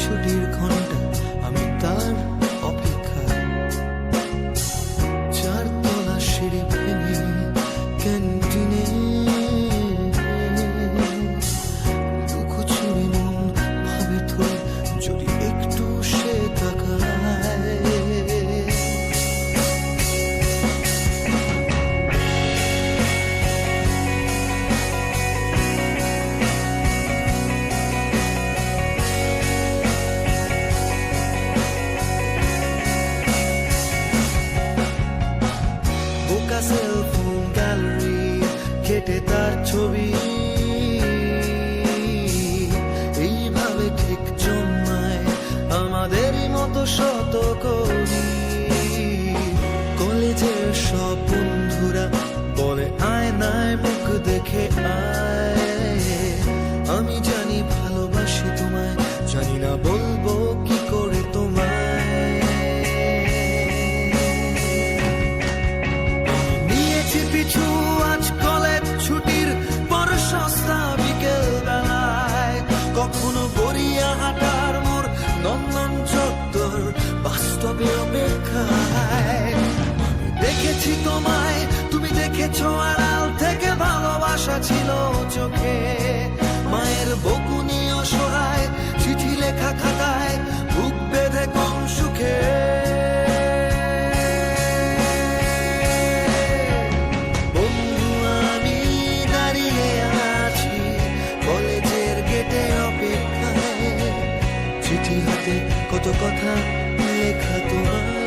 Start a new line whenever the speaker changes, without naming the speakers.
ছুটির ঘন্টা আমি তার অপেক্ষায়। চারতলা সিঁড়ি ভেঙে ক্যান্টিনে লুকোচুরি মন ভাবে ধরে যদি একটু সে তাকায়। বোকা সেলফোন গ্যালারি কেটে তার ছবি এইভাবে ঠিক জন্মায় আমাদেরই মতো শত কবি। কলেজের সব বন্ধুরা বলে আয়নায় মুখ দেখে আয়। আমি জানি ভালোবাসি তোমায়, জানি না বলবো কি করে তোমায়। নিয়েছি পিছু আজ কলেজ ছুটির পর সস্তা বিকেল বেলায়। কখনো গড়িয়া হাঁটার মোর নন্দন চত্বর বাস্তবে অপেক্ষায়। দেখেছি তোমায়, তুমি দেখেছো আড়াল থেকে, ভালোবাসা ছিল চোখে। মায়ের বকুনি অসহায় চিঠি লেখা খাতায় বুক বেঁধে কম সুখে। বন্ধু আমি দাঁড়িয়ে আছি কলেজের গেটে অপেক্ষায়। চিঠি হাতে কত কথা লেখা তোমার।